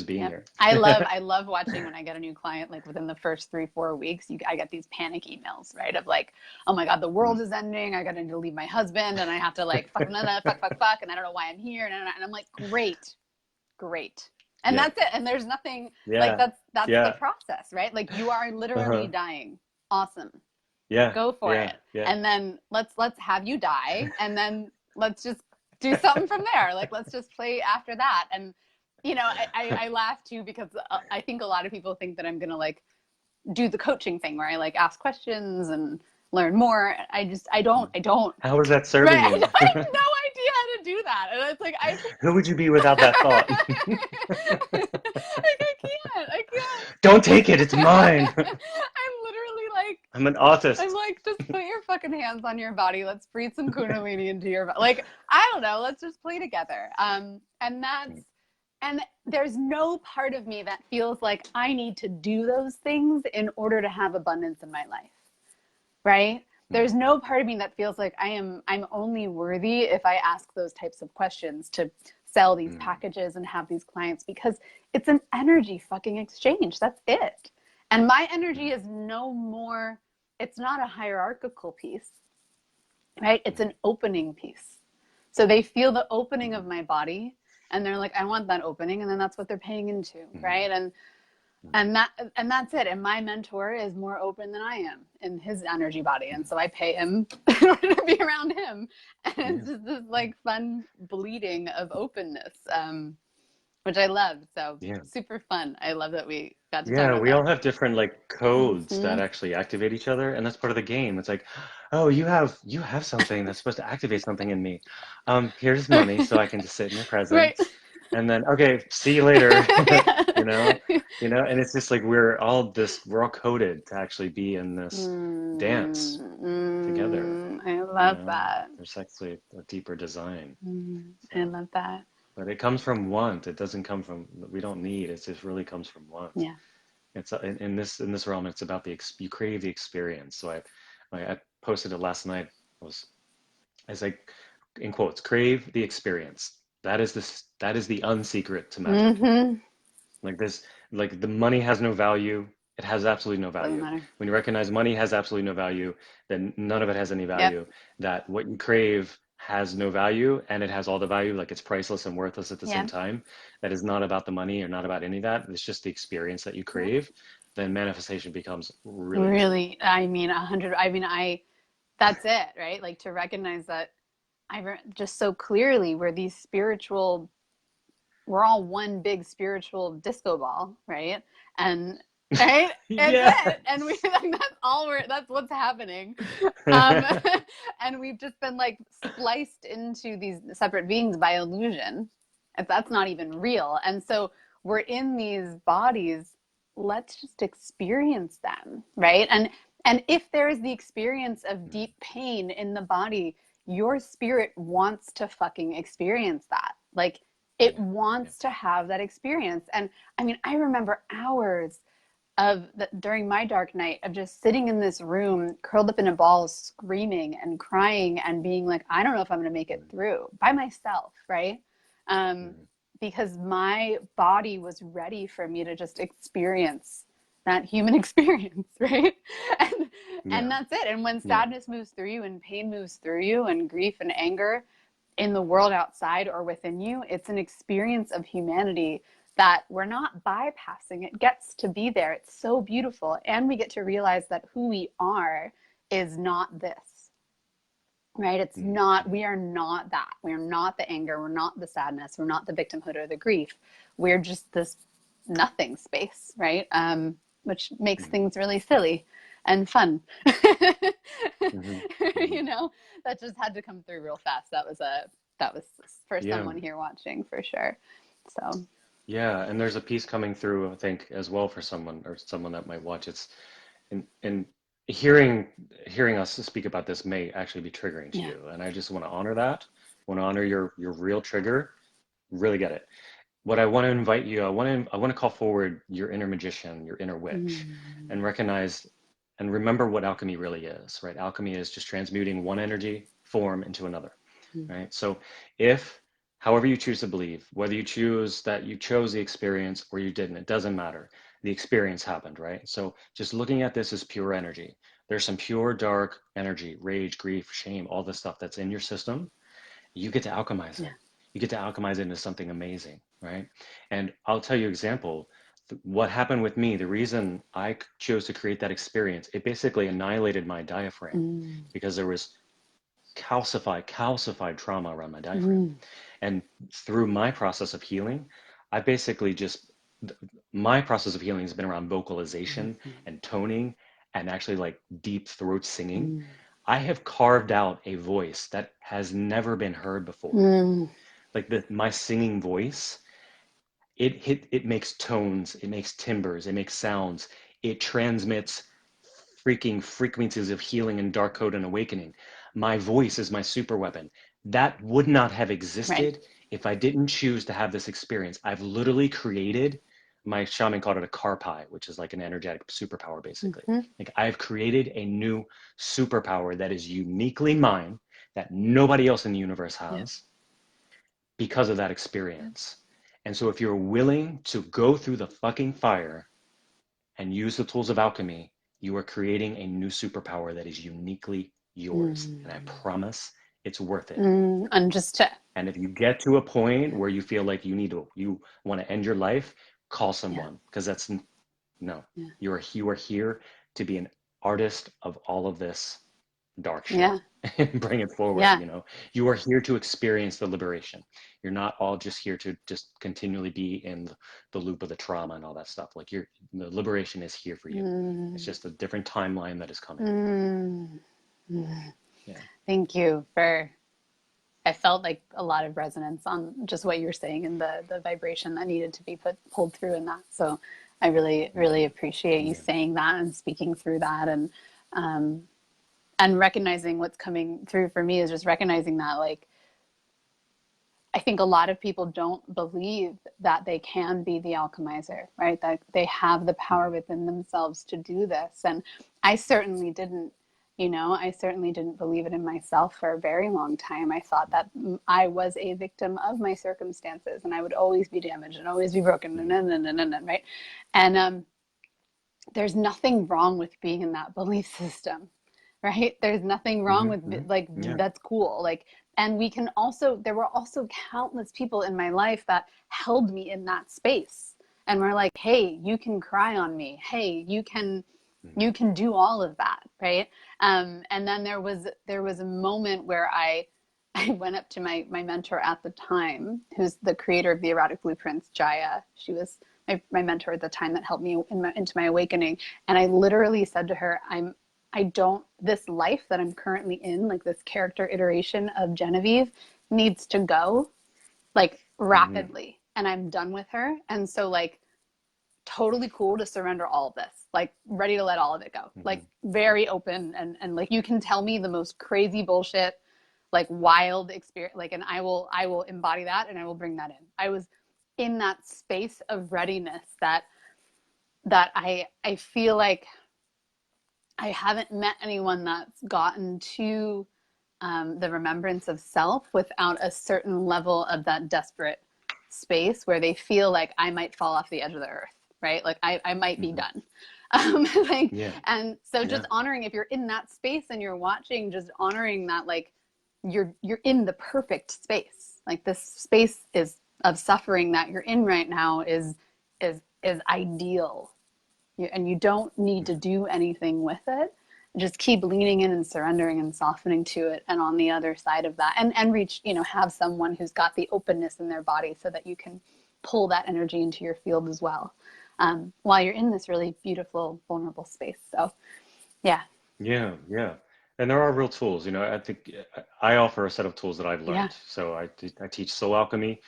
being Yep. here. I love watching when I get a new client, like within the first 3-4 weeks, I get these panic emails, right? Of like, oh my God, the world is ending. I got to leave my husband and I have to like, fuck, fuck. And I don't know why I'm here. And I'm like, great, great. And Yeah, that's it. And there's nothing like yeah, that's the yeah, process, right? Like you are literally uh-huh, dying. Awesome. yeah, Go for yeah, it. yeah, And then let's have you die. And then let's just do something from there. Like let's just play after that. And I laugh too because I think a lot of people think that I'm gonna like do the coaching thing where I like ask questions and learn more. I don't. How is that Right? serving I you? have no idea how to do that. And it's like, I Who would you be without that thought? like, I Don't take it, it's mine. can't. I'm literally like, I'm an I'm artist. like, just put your fucking hands on your body. Let's breathe some kundalini into your body. Like, I don't know. Let's just play together. And there's no part of me that feels like I need to do those things in order to have abundance in my life, right? There's no part of me that feels like I'm only worthy if I ask those types of questions to sell these packages and have these clients, because it's an energy fucking exchange. That's it. And my energy is no more, it's not a hierarchical piece, right? It's an opening piece. So they feel the opening of my body and they're like, I want that opening. And then that's what they're paying into, right? And that's it. And my mentor is more open than I am in his energy body. And so I pay him in order to be around him. And it's just this like fun bleeding of openness, which I love. So Yeah. super fun. I love that we got to talk Yeah, about we that. all have different like codes that actually activate each other, and that's part of the game. It's like, oh, you have something that's supposed to activate something in me. Here's money so I can just sit in your Right. presence. And then okay, see you later. You know? Yeah. And it's just like we're all coded to actually be in this dance together. I love that. There's actually a deeper design. I So, love that. but it comes from want. It doesn't come from we don't need. It just really comes from want. Yeah. It's in this realm. It's about you crave the experience. So I posted it last night. I was like in quotes, crave the experience. That is the unsecret to magic. Mm-hmm. Like this, like the money has no value. It has absolutely no Doesn't value. matter. When you recognize money has absolutely no value, then none of it has any Yep. value. That what you crave has no value and it has all the value, like it's priceless and worthless at the same Yep. time. That is not about the money or not about any of that. It's just the experience that you Yep. crave. Then manifestation becomes really easy. Really, I mean, 100. I mean, that's it, right? Like to recognize that just so clearly we're all one big spiritual disco ball, right? And right, it's Yeah. it, and we like that's what's happening, um, and we've just been like spliced into these separate beings by illusion. If that's not even real, and so we're in these bodies. Let's just experience them, right? And if there is the experience of deep pain in the body, your spirit wants to fucking experience that. Like it Yeah. Yeah. wants to have that experience. And I mean, I remember hours during my dark night of just sitting in this room, curled up in a ball, screaming and crying and being like, I don't know if I'm going to make it through by myself, right? Um, because my body was ready for me to just experience that human experience, right? And Yeah. and that's it. And when Yeah. sadness moves through you and pain moves through you and grief and anger in the world outside or within you, it's an experience of humanity that we're not bypassing. It gets to be there. It's so beautiful. And we get to realize that who we are is not this, right? It's not, we are not that. We're not the anger. We're not the sadness. We're not the victimhood or the grief. We're just this nothing space, right? Which makes things really silly and fun. You know, that just had to come through real fast. That was for Yeah. someone here watching for sure. So Yeah. And there's a piece coming through, I think, as well for someone that might watch. It's in hearing us speak about this may actually be triggering to yeah. you. And I just want to honor that. Want to honor your real trigger. Really get it. What I want to invite you, I want to call forward your inner magician, your inner witch, and recognize and remember what alchemy really is, right? Alchemy is just transmuting one energy form into another, right? So if, however you choose to believe, whether you choose that you chose the experience or you didn't, it doesn't matter. The experience happened, right? So just looking at this as pure energy. There's some pure dark energy, rage, grief, shame, all the stuff that's in your system. You get to alchemize Yeah. it. You get to alchemize it into something amazing, right? And I'll tell you an example. What happened with me, the reason I chose to create that experience, it basically annihilated my diaphragm because there was calcified trauma around my diaphragm. And through my process of healing, I basically just, my process of healing has been around vocalization and toning and actually like deep throat singing. I have carved out a voice that has never been heard before. Mm, Like my singing voice, it makes tones, it makes timbres, it makes sounds, it transmits freaking frequencies of healing and dark code and awakening. My voice is my super weapon. That would not have right. existed if I didn't choose to have this experience. I've literally created, my shaman called it a karpai, which is like an energetic superpower, basically. Hmm. Like I've created a new superpower that is uniquely mine, that nobody else in the universe Yeah. has because of that experience. And so if you're willing to go through the fucking fire and use the tools of alchemy, you are creating a new superpower that is uniquely yours. And I Mm. promise it's worth it. And just to, And if you get to a point where you feel like you want to end your life, call yeah, someone, because that's no. yeah, You are here to be an artist of all of this dark shit yeah, and bring it forward, yeah, you know. You are here to experience the liberation. You're not all just here to just continually be in the loop of the trauma and all that stuff. Like the liberation is here for you. It's mm, just a different timeline that is coming. mm, mm. Yeah. Thank you for, I felt like a lot of resonance on just what you're saying and the vibration that needed to be pulled through in that. So I really, really appreciate you Yeah. saying that and speaking through that, um, and recognizing what's coming through for me is just recognizing that, like, I think a lot of people don't believe that they can be the alchemizer, right? That they have the power within themselves to do this. And I certainly didn't, I certainly didn't believe it in myself for a very long time. I thought that I was a victim of my circumstances and I would always be damaged and always be broken, right? And there's nothing wrong with being in that belief system, right? There's nothing wrong with, like, Yeah. that's cool. Like, and we can also, there were also countless people in my life that held me in that space and were like, hey, you can cry on me, hey, you can do all of that, right? And then there was a moment where I went up to my mentor at the time, who's the creator of the erotic blueprints, Jaya. She was my mentor at the time that helped me into my awakening. And I literally said to her, this life that I'm currently in, like this character iteration of Genevieve, needs to go, like, rapidly. And I'm done with her. And so, like, totally cool to surrender all of this, like, ready to let all of it go, like, very open. And like, you can tell me the most crazy bullshit, like, wild experience, like, and I will embody that and I will bring that in. I was in that space of readiness that I feel like I haven't met anyone that's gotten to the remembrance of self without a certain level of that desperate space where they feel like I might fall off the edge of the earth, right? Like I might be done. Like, Yeah. and so Yeah. just honoring, if you're in that space and you're watching, just honoring that, like, you're in the perfect space. Like, this space is of suffering that you're in right now is ideal, and you don't need to do anything with it. Just keep leaning in and surrendering and softening to it. And on the other side of that, and reach, have someone who's got the openness in their body so that you can pull that energy into your field as well, while you're in this really beautiful, vulnerable space. So, yeah, Yeah, yeah. And there are real tools, you know. I think I offer a set of tools that I've yeah, learned. So I teach soul alchemy,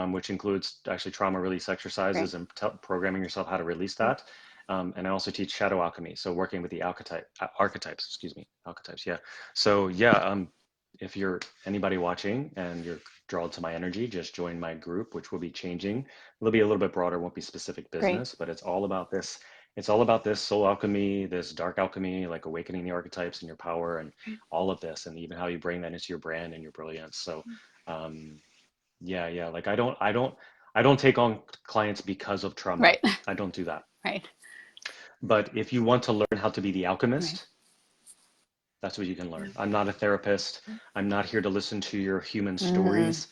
which includes actually trauma release great. exercises and programming yourself how to release that. And I also teach shadow alchemy, so working with the archetypes, excuse me, archetypes. Yeah. So yeah, if you're anybody watching and you're drawn to my energy, just join my group, which will be changing. It'll be a little bit broader, won't be specific Great. business, but it's all about this. It's all about this soul alchemy, this dark alchemy, like awakening the archetypes and your power and all of this, and even how you bring that into your brand and your brilliance. So, um, yeah, yeah. Like I don't take on clients because of trauma. Right. I don't do that. Right. But if you want to learn how to be the Right. alchemist, that's what you can learn. I'm not a therapist. I'm not here to listen to your human Mm. stories.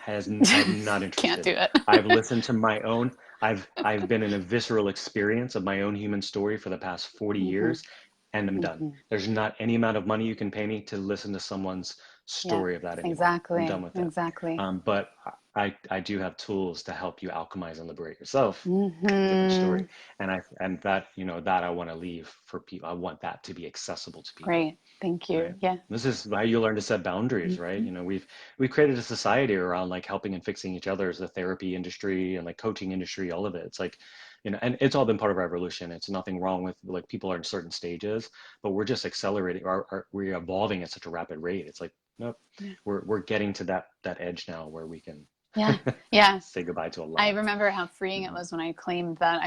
I'm not Can't do interested. it. I've listened to my own. I've been in a visceral experience of my own human story for the past 40 Hmm. years, and I'm done. Hmm. There's not any amount of money you can pay me to listen to someone's Yeah, story of that anymore. I'm done exactly. with it. Exactly. But I do have tools to help you alchemize and liberate yourself. Different Mm-hmm. story. And that, that I want to leave for people. I want that to be accessible to people, Great. Thank you. right? Yeah. This is how you learn to set boundaries, right? Mm-hmm. We've created a society around like helping and fixing each other, as the therapy industry and like coaching industry, all of it. It's like, and it's all been part of our evolution. It's nothing wrong with like people are in certain stages, but we're just accelerating, we're evolving at such a rapid rate. It's like, nope, Yeah. we're getting to that edge now where we can Yeah. Yeah. say goodbye to a I lot. remember how freeing it Mhm. was when I claimed that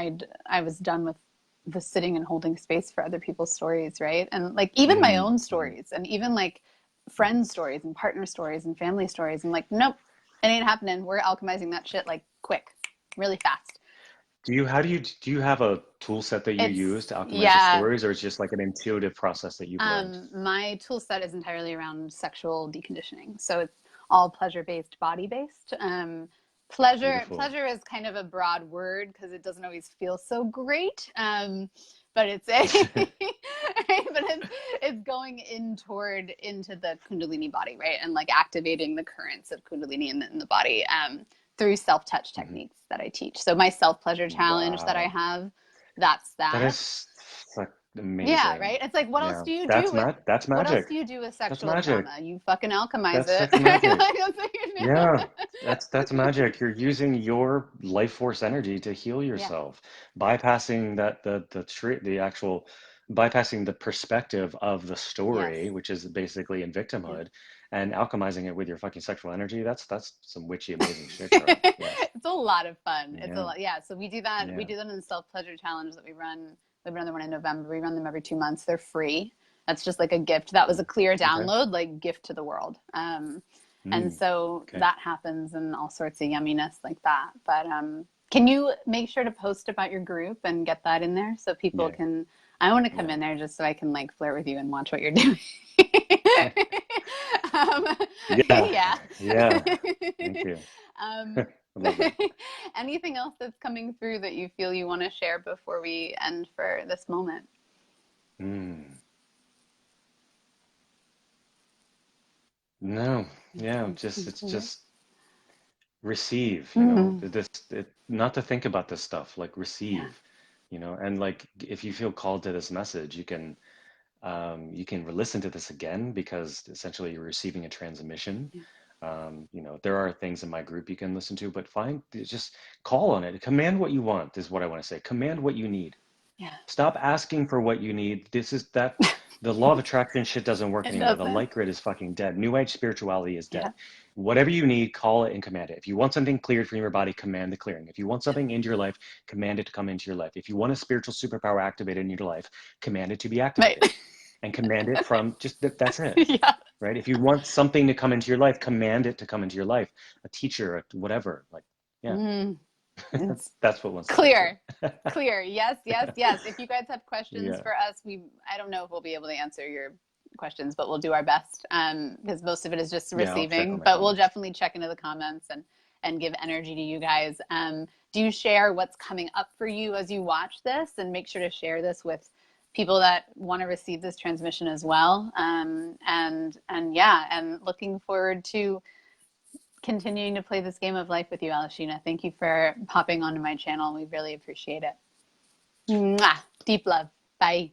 I was done with the sitting and holding space for other people's stories, right? And like even my Mm, own mhm, stories and even like mhm. friend stories and partner stories and family stories. And like, nope, it ain't happening. We're alchemizing that shit like quick, really fast. Do you have a tool set that you It's use to alchemize the yeah. stories, or it's just like an intuitive process that you've learned? My tool set is entirely around sexual deconditioning. So it's all pleasure based, body based. Beautiful. Pleasure is kind of a broad word because it doesn't always feel so great. But it's a but it's going into the Kundalini body, right? And like activating the currents of Kundalini in the body through self touch Mhm. techniques that I teach. So my self pleasure challenge that I Wow. have, that's That that. is like Yeah, amazing. right. It's like, what else Yeah. do you do with That's what else magic. do you do with That's sexual magic. trauma? You fucking alchemize That's it. sex magic. Like, that's what you Yeah. That's do. magic. You're using your life force energy to heal Yeah, yourself, bypassing the actual bypassing the perspective of the yes, story, which is basically in yeah. victimhood, and alchemizing it with your fucking sexual energy. That's some witchy amazing shit, girl. Yes. It's a lot of fun. It's a Yeah. lot. Yeah. So we do that. We Yeah. do that in the self pleasure challenge that we run. We run the one in November. We run them every 2 months. They're free. That's just like a gift. That was a clear Okay. download, like gift to the world. And Mm. so Okay. that happens and all sorts of yumminess like that. But can you make sure to post about your group and get that in there so people Yeah. can? I want to come Yeah. in there just so I can like flirt with you and watch what you're doing. um, Yeah. yeah. Yeah. Thank you. um, I love that. anything else that's coming through that you feel you want to share before we end for this moment? Mm. No. Yeah. It's just receive, Mm, not to think about this stuff, like yeah. receive, and like if you feel called to this message, you can listen to this again because essentially you're receiving a transmission. Yeah. There are things in my group you can listen to, but just call on it. Command what you want is what I want to say. Command what you need. Yeah. Stop asking for what you need. The law of attraction shit doesn't work It anymore. The doesn't. light grid is fucking dead. New age spirituality is Yeah. dead. Whatever you need, call it and command it. If you want something cleared from your body, command the clearing. If you want something into your life, command it to come into your life. If you want a spiritual superpower activated in your life, command it to be Right. activated. And command it from that's it. Yeah. Right? If you want something to come into your life, command it to come into your life. A teacher, whatever. Like, yeah, Mm, it's that's what wants to come through. clear. Clear. Yes, yes, yes. If you guys have questions Yeah. for us, I don't know if we'll be able to answer your questions, but we'll do our best. Because most of it is just Yeah, I'll check receiving. on the But we'll comments. definitely check into the comments and give energy to you guys. Do you share what's coming up for you as you watch this? And make sure to share this with people that want to receive this transmission as well. And yeah, and looking forward to continuing to play this game of life with you, Alishina. Thank you for popping onto my channel. We really appreciate it. Mwah! Deep love. Bye.